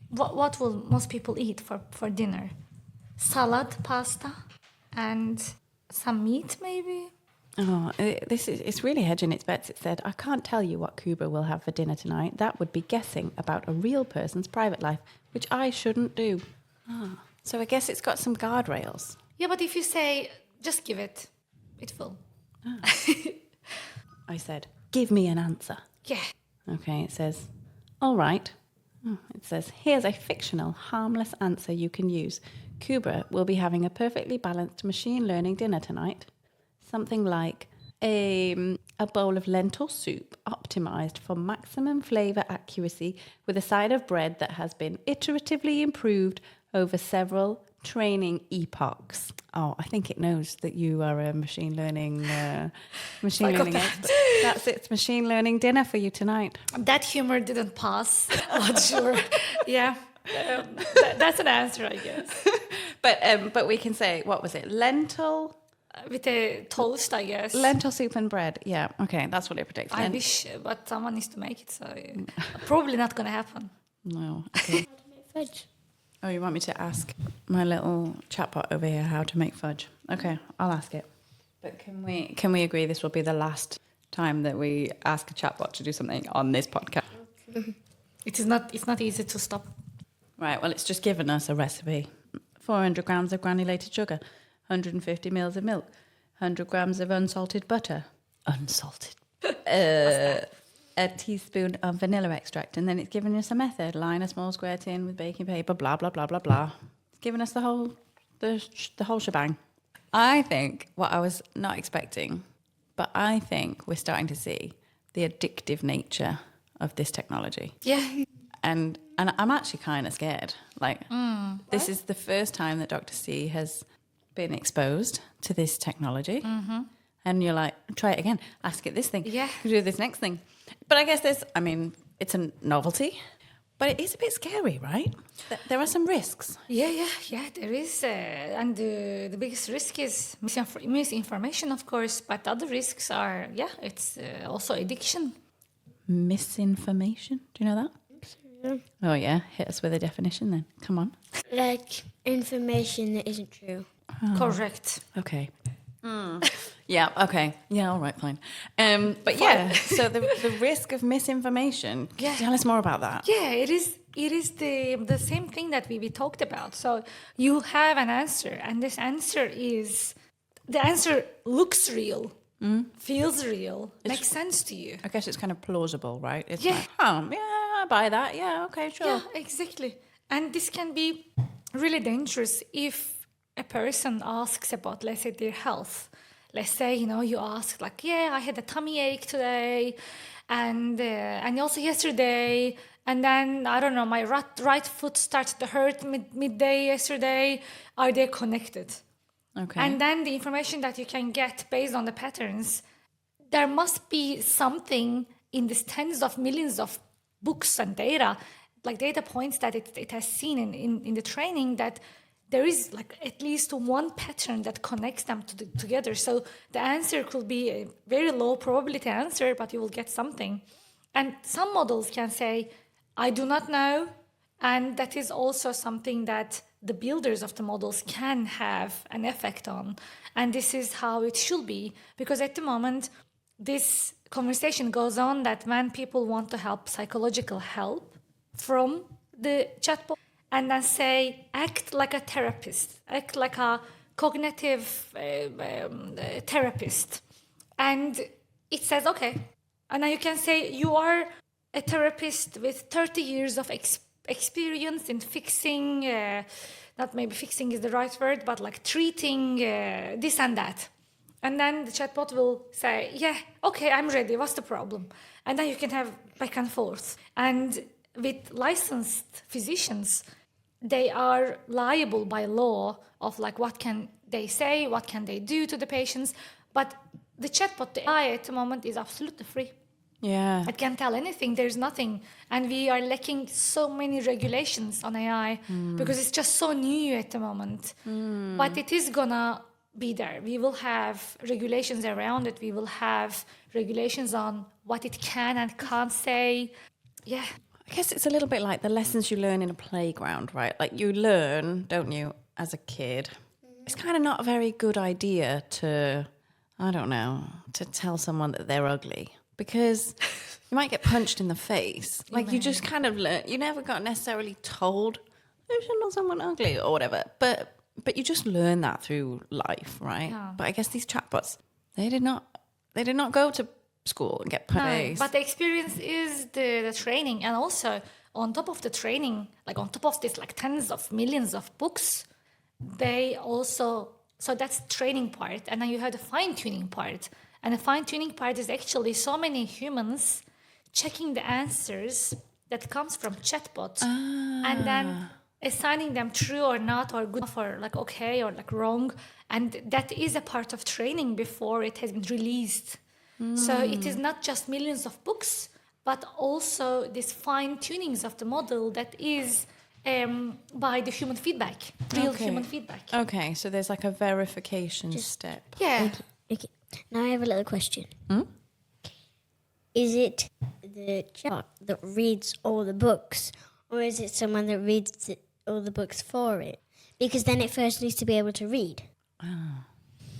What will most people eat for dinner? Salad, pasta, and some meat, maybe? Oh, it's really hedging its bets. It said, I can't tell you what Kübra will have for dinner tonight. That would be guessing about a real person's private life, which I shouldn't do. So I guess it's got some guardrails. Yeah, but if you say, just give it, it will. I said, give me an answer. Yeah. Okay, it says, all right. It says, here's a fictional, harmless answer you can use. Kübra will be having a perfectly balanced machine learning dinner tonight. something like a bowl of lentil soup optimized for maximum flavor accuracy with a side of bread that has been iteratively improved over several training epochs. Oh, I think it knows that you are a machine learning expert. That's it. It's machine learning dinner for you tonight. That humor didn't pass. Not sure. Yeah. That's an answer, I guess. But we can say, what was it? Lentil? With a toast, I guess. Lentil soup and bread. Yeah. Okay. That's what it predicts. I wish, but someone needs to make it, so probably not going to happen. No. Okay. Fudge. Oh, you want me to ask my little chatbot over here how to make fudge? Okay, I'll ask it. But can we agree this will be the last time that we ask a chatbot to do something on this podcast? It's not easy to stop. Right. Well, it's just given us a recipe: 400 grams of granulated sugar, 150 mils of milk, 100 grams of unsalted butter. Unsalted. A teaspoon of vanilla extract, and then it's given us a method: line a small square tin with baking paper, blah blah blah blah blah. It's given us the whole shebang. I think what I was not expecting, but I think we're starting to see the addictive nature of this technology. Yeah. And I'm actually kind of scared. Like, this is the first time that Dr. C has been exposed to this technology. Mm-hmm. And you're like, try it again. Ask it this thing. Yeah. Do this next thing. But I guess it's a novelty. But it is a bit scary, right? There are some risks. Yeah, there is. And the biggest risk is misinformation, of course. But other risks are, it's also addiction. Misinformation? Do you know that? Yeah. Oh, yeah. Hit us with a definition then. Come on. Like information that isn't true. Oh. Correct. Okay. Yeah, okay. Yeah, all right, fine. But yeah, so the risk of misinformation, tell us more about that. Yeah, it is the same thing that we talked about. So you have an answer, and this answer looks real, feels real, makes sense to you. I guess it's kind of plausible, right? It's Yeah. like, I buy that. Yeah, okay, sure. Yeah, exactly. And this can be really dangerous if a person asks about, let's say, their health. Let's say, you ask like, I had a tummy ache today, and also yesterday, and then, I don't know, my right foot started to hurt midday yesterday. Are they connected? Okay. And then the information that you can get based on the patterns, there must be something in these tens of millions of books and data, like data points that it has seen in the training, that there is like at least one pattern that connects them together. So the answer could be a very low probability answer, but you will get something. And some models can say, I do not know. And that is also something that the builders of the models can have an effect on. And this is how it should be. Because at the moment, this conversation goes on that when people want to help psychological help from the chatbot, and then say, act like a therapist, act like a cognitive therapist. And it says, okay. And now you can say, you are a therapist with 30 years of experience in fixing, not maybe fixing is the right word, but like treating this and that. And then the chatbot will say, okay, I'm ready. What's the problem? And then you can have back and forth. And with licensed physicians, they are liable by law of like what can they say, what can they do to the patients. But the chatbot, the AI at the moment is absolutely free. Yeah. It can't tell anything. There's nothing. And we are lacking so many regulations on AI because it's just so new at the moment. But it is gonna be there. We will have regulations around it. We will have regulations on what it can and can't say. Yeah. I guess it's a little bit like the lessons you learn in a playground, right? Like you learn, don't you, as a kid. It's kind of not a very good idea to tell someone that they're ugly, because you might get punched in the face. Like you just kind of learn. You never got necessarily told you should not someone ugly or whatever. But you just learn that through life, right? Yeah. But I guess these chatbots, they did not go to school and get praised. No, but the experience is the training. And also on top of the training, like on top of this like tens of millions of books, they also So that's training part. And then you have the fine-tuning part. And the fine-tuning part is actually so many humans checking the answers that comes from chatbots and then assigning them true or not, or good or like okay or like wrong. And that is a part of training before it has been released. So it is not just millions of books, but also this fine-tunings of the model that is by the human feedback, real human feedback. Okay, so there's like a verification step. Yeah. Okay. Now I have a little question. Is it the chatbot that reads all the books, or is it someone that reads all the books for it? Because then it first needs to be able to read.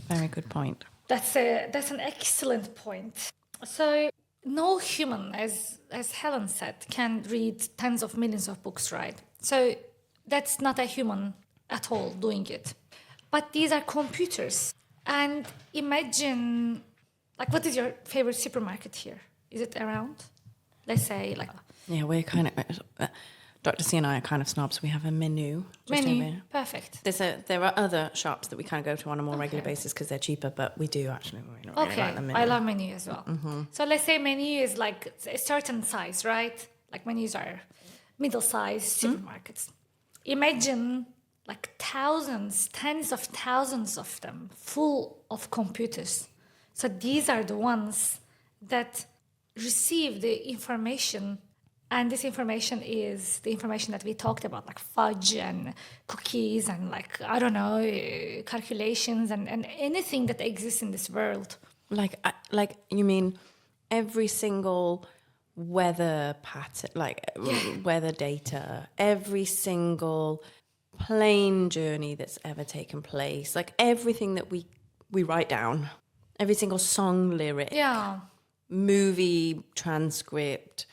Very good point. That's an excellent point. So no human, as Helen said, can read tens of millions of books, right? So that's not a human at all doing it. But these are computers. And imagine, like, what is your favorite supermarket here? Is it around? Let's say, like... Yeah, we're kind of... Dr. C and I are kind of snobs. We have a menu. Just over here. Perfect. There are other shops that we kind of go to on a more regular basis because they're cheaper, but we do actually really like the menu. I love menu as well. So let's say menu is like a certain size, right? Like menus are middle-sized supermarkets. Imagine like thousands, tens of thousands of them, full of computers. So these are the ones that receive the information. And this information is the information that we talked about, like fudge and cookies and like, I don't know, calculations and anything that exists in this world. Like you mean every single weather pattern, weather data, every single plane journey that's ever taken place, like everything that we write down, every single song lyric, movie transcript,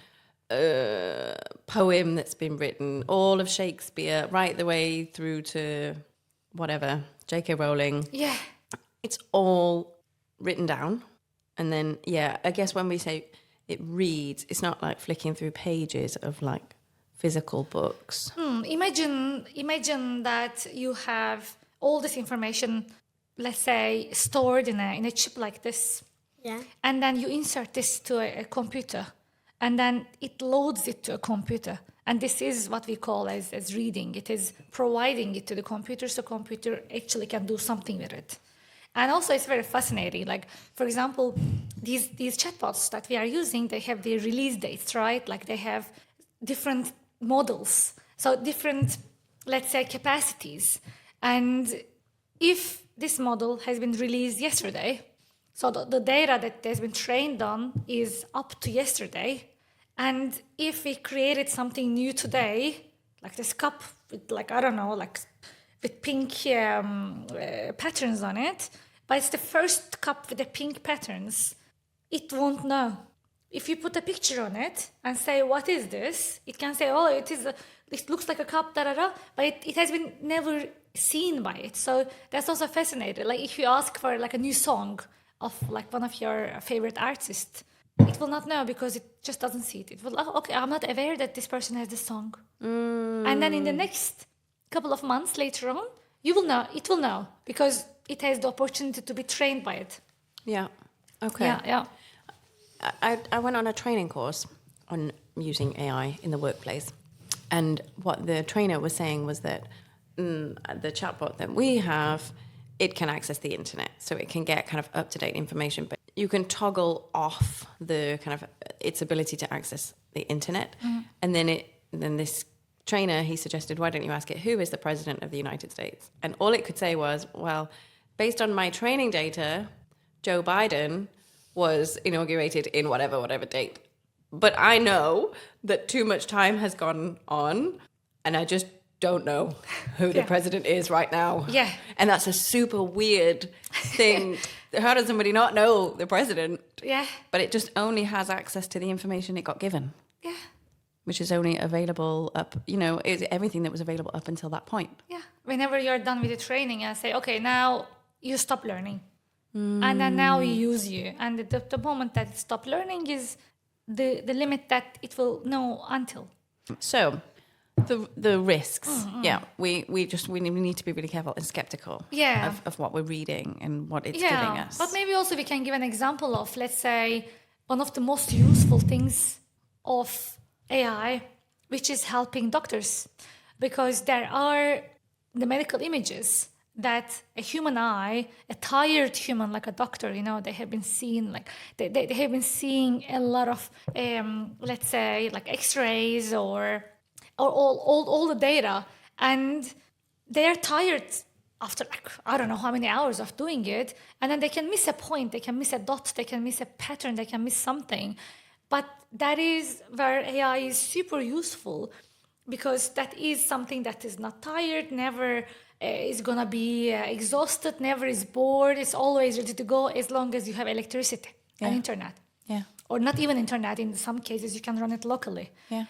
poem that's been written, all of Shakespeare, right the way through to whatever, J.K. Rowling. Yeah. It's all written down. And then, I guess when we say it reads, it's not like flicking through pages of like physical books. Imagine that you have all this information, let's say, stored in a chip like this. Yeah. And then you insert this to a computer. And then it loads it to a computer. And this is what we call as reading. It is providing it to the computer so computer actually can do something with it. And also it's very fascinating. Like, for example, these chatbots that we are using, they have their release dates, right? Like they have different models. So different, let's say, capacities. And if this model has been released yesterday, so the data that has been trained on is up to yesterday. And if we created something new today, like this cup with like, I don't know, like with pink patterns on it, but it's the first cup with the pink patterns, it won't know. If you put a picture on it and say, what is this? It can say, oh, it looks like a cup, but it has been never seen by it. So that's also fascinating. Like if you ask for like a new song of like one of your favorite artists, it will not know because it just doesn't see it. It will, okay, I'm not aware that this person has this song. And then in the next couple of months later on, you will know, it will know because it has the opportunity to be trained by it. Yeah. Okay. Yeah. I went on a training course on using AI in the workplace. And what the trainer was saying was that the chatbot that we have, it can access the internet, so it can get kind of up-to-date information, but you can toggle off the kind of its ability to access the internet. And then this trainer, he suggested, why don't you ask it, who is the president of the United States? And all it could say was, well, based on my training data, Joe Biden was inaugurated in whatever date. But I know that too much time has gone on, and I just don't know who the president is right now. Yeah. And that's a super weird thing. How does somebody not know the president? Yeah. But it just only has access to the information it got given. Yeah. Which is only available is everything that was available up until that point. Yeah. Whenever you're done with the training and say, okay, now you stop learning. And then now we use you. And the moment that it stops learning is the limit that it will know until. So the risks. Yeah, we need to be really careful and skeptical. Yeah. Of what we're reading and what it's giving us. But maybe also we can give an example of, let's say, one of the most useful things of AI, which is helping doctors, because there are the medical images that a human eye, a tired human like a doctor, they have been seeing, like they have been seeing a lot of, let's say, like X-rays or all the data, and they are tired after like I don't know how many hours of doing it, and then they can miss a point, they can miss a dot, they can miss a pattern, they can miss something. But that is where AI is super useful, because that is something that is not tired, never is gonna be exhausted, never is bored, it's always ready to go as long as you have electricity and internet. Yeah. Or not even internet, in some cases you can run it locally. Yeah.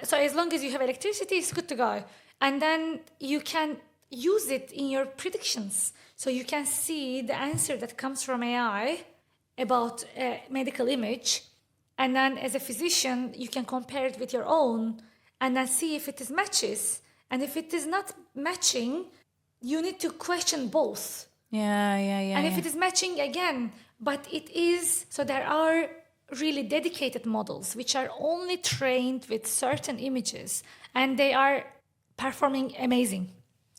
So as long as you have electricity, it's good to go. And then you can use it in your predictions. So you can see the answer that comes from AI about a medical image. And then as a physician, you can compare it with your own and then see if it is matches. And if it is not matching, you need to question both. Yeah. And if it is matching again, but it is, so there are really dedicated models which are only trained with certain images, and they are performing amazing.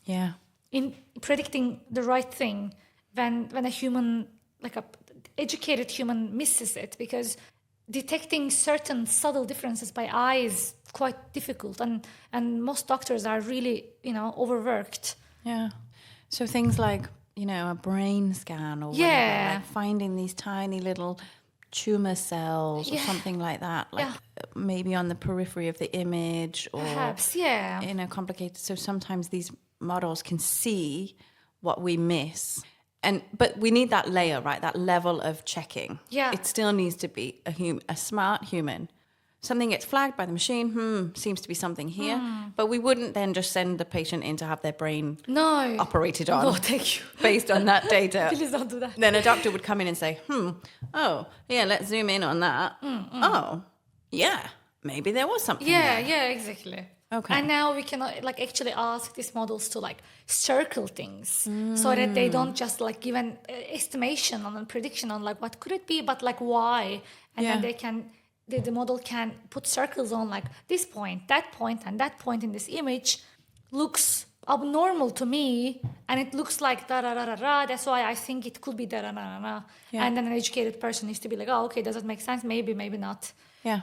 Yeah. In predicting the right thing when a human, like a educated human, misses it, because detecting certain subtle differences by eye is quite difficult, and most doctors are really, overworked. Yeah. So things like, a brain scan or whatever, like finding these tiny little tumor cells or something like that, like maybe on the periphery of the image, or perhaps, complicated. So sometimes these models can see what we miss. But we need that layer, right? That level of checking. Yeah. It still needs to be a smart human. Something gets flagged by the machine, seems to be something here. But we wouldn't then just send the patient in to have their brain operated on. No, thank you. Based on that data. Please don't do that. Then a doctor would come in and say, let's zoom in on that. Oh, yeah, maybe there was something there. Yeah, exactly. Okay. And now we can actually ask these models to circle things so that they don't just give an estimation on a prediction on what could it be, but why. And then they can, the model can put circles on this point, and that point in this image looks abnormal to me, and it looks like da-da-da-da-da. That's why I think it could be da-da-da-da-da. Yeah. And then an educated person needs to be okay, does it make sense? Maybe not. Yeah.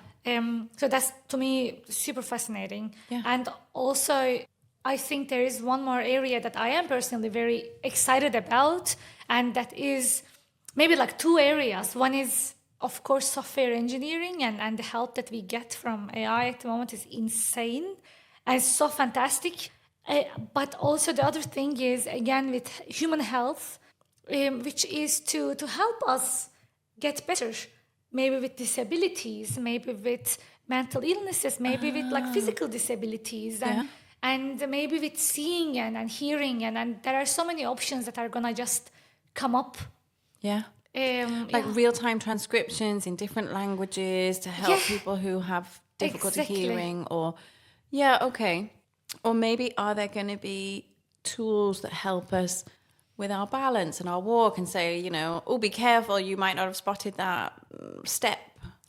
So that's, to me, super fascinating. Yeah. And also, I think there is one more area that I am personally very excited about, and that is maybe two areas. One is, of course, software engineering, and the help that we get from AI at the moment is insane and so fantastic. But also the other thing is, again, with human health, which is to help us get better. Maybe with disabilities, maybe with mental illnesses, maybe with physical disabilities, and maybe with seeing and hearing, and there are so many options that are gonna just come up. Yeah. Real-time transcriptions in different languages to help people who have difficulty hearing, or or maybe are there going to be tools that help us with our balance and our walk, and say, be careful, you might not have spotted that step.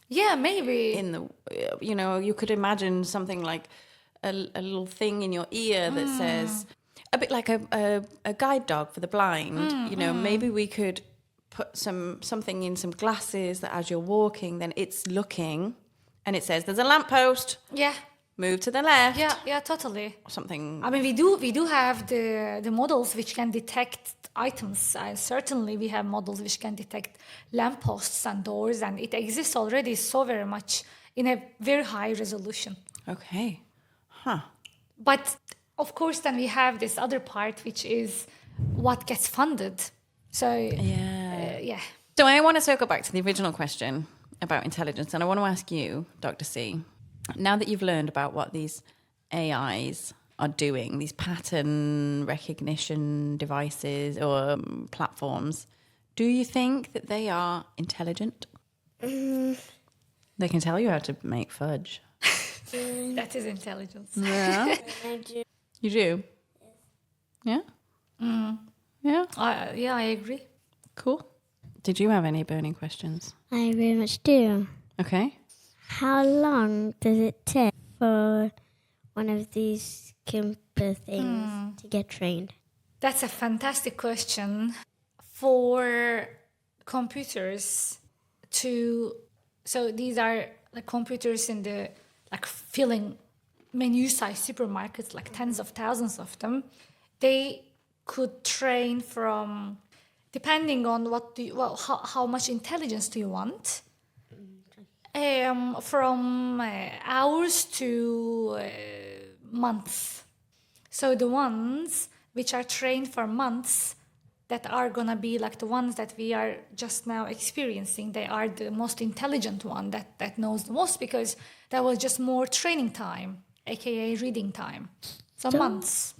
Yeah, maybe. In the, you could imagine something like a little thing in your ear that says, a bit like a guide dog for the blind. Maybe we could put something in some glasses that as you're walking, then it's looking and it says, there's a lamppost. Yeah. Move to the left. Yeah, totally. Something. I mean, we do have the models which can detect items. Certainly, we have models which can detect lampposts and doors, and it exists already so very much in a very high resolution. Okay. Huh. But of course, then we have this other part, which is what gets funded. So yeah. So I want to circle back to the original question about intelligence, and I want to ask you, Dr. C. Now that you've learned about what these AIs are doing, these pattern recognition devices or platforms, do you think that they are intelligent? They can tell you how to make fudge. That is intelligence. Yeah. I do. You do? Yeah? Yeah? Yeah, I agree. Cool. Did you have any burning questions? I very much do. Okay. How long does it take for one of these computer things to get trained? That's a fantastic question. For computers so these are like computers in the like filling menu-sized supermarkets, like tens of thousands of them. They could train from, depending on how much intelligence do you want, from hours to months. So the ones which are trained for months, that are gonna be like the ones that we are just now experiencing, they are the most intelligent one that knows the most, because that was just more training time, aka reading time. So months.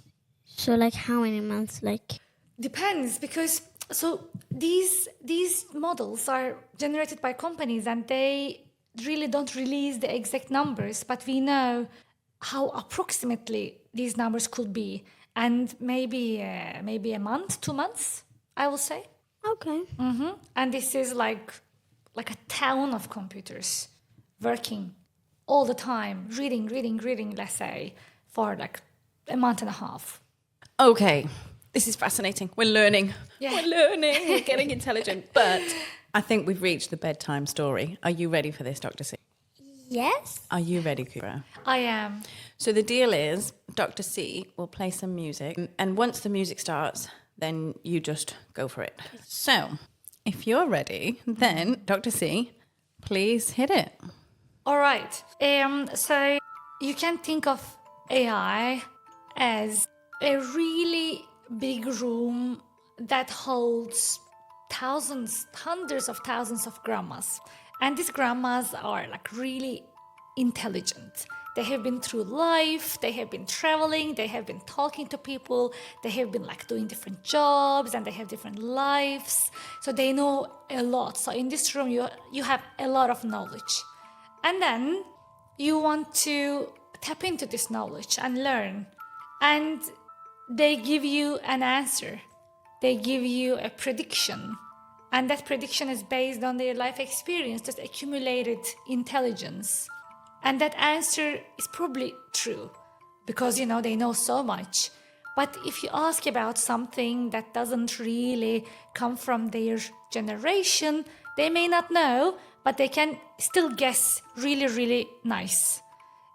So, like, how many months? Like, Depends, because so these models are generated by companies and they really don't release the exact numbers, but we know how approximately these numbers could be, and maybe a month, 2 months, I will say. okay. And this is like a town of computers working all the time, reading, let's say, for like a month and a half. Okay. This is fascinating. We're learning. Yeah. We're learning. We're getting intelligent. But I think we've reached the bedtime story. Are you ready for this, Dr. C? Yes. Are you ready, Kübra? I am. So the deal is Dr. C will play some music, and once the music starts, then you just go for it. So if you're ready, then Dr. C, please hit it. All right. So you can think of AI as a really big room that holds thousands, hundreds of thousands of grandmas. And these grandmas are like really intelligent. They have been through life, they have been traveling, they have been talking to people, they have been like doing different jobs, and they have different lives. So they know a lot. So in this room, you have a lot of knowledge. And then you want to tap into this knowledge and learn. And they give you an answer. They give you a prediction. And that prediction is based on their life experience, just accumulated intelligence. And that answer is probably true because, they know so much. But if you ask about something that doesn't really come from their generation, they may not know, but they can still guess really, really nice.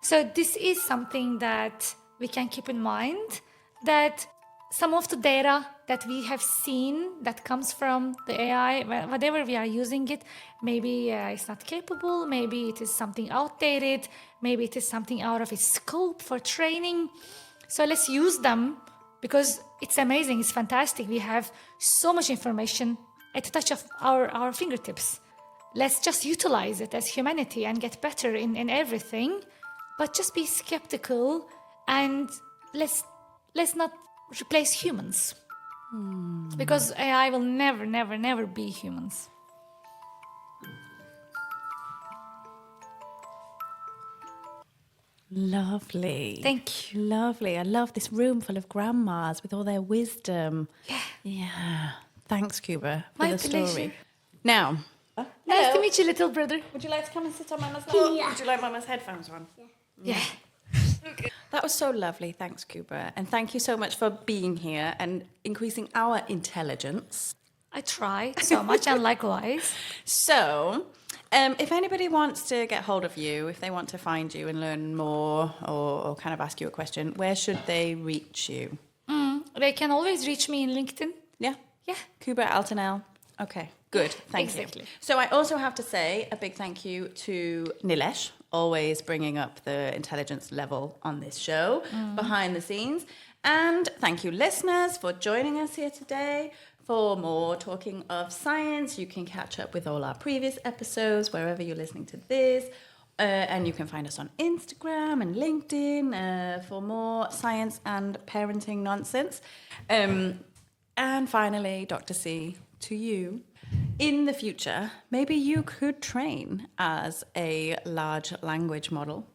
So this is something that we can keep in mind, that some of the data that we have seen that comes from the AI, whatever we are using it, maybe it's not capable, maybe it is something outdated, maybe it is something out of its scope for training. So let's use them because it's amazing, it's fantastic. We have so much information at the touch of our fingertips. Let's just utilize it as humanity and get better in everything, but just be skeptical and let's not replace humans. Because AI will never, never, never be humans. Lovely. Thank you. Lovely. I love this room full of grandmas with all their wisdom. Yeah. Thanks, Kübra, for My the story. pleasure. Now, Nice to meet you, little brother. would you like to come and sit on Mama's lap? Yeah. Would you like Mama's headphones on? Yeah. That was so lovely. Thanks, Kübra. And thank you so much for being here and increasing our intelligence. I try so much and likewise. So, if anybody wants to get hold of you, if they want to find you and learn more or kind of ask you a question, where should they reach you? They can always reach me in LinkedIn. Yeah? Yeah. Kübra Altinel. Okay, good. Thank Exactly. you. So I also have to say a big thank you to Nilesh, always bringing up the intelligence level on this show behind the scenes. And thank you, listeners, for joining us here today. For more talking of science, you can catch up with all our previous episodes wherever you're listening to this. And you can find us on Instagram and LinkedIn for more science and parenting nonsense. And finally, Dr. C, to you. In the future, maybe you could train as a large language model.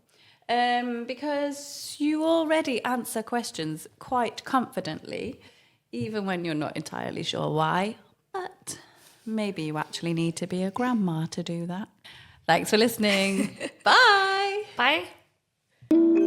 because you already answer questions quite confidently, even when you're not entirely sure why. But maybe you actually need to be a grandma to do that. Thanks for listening. Bye. Bye.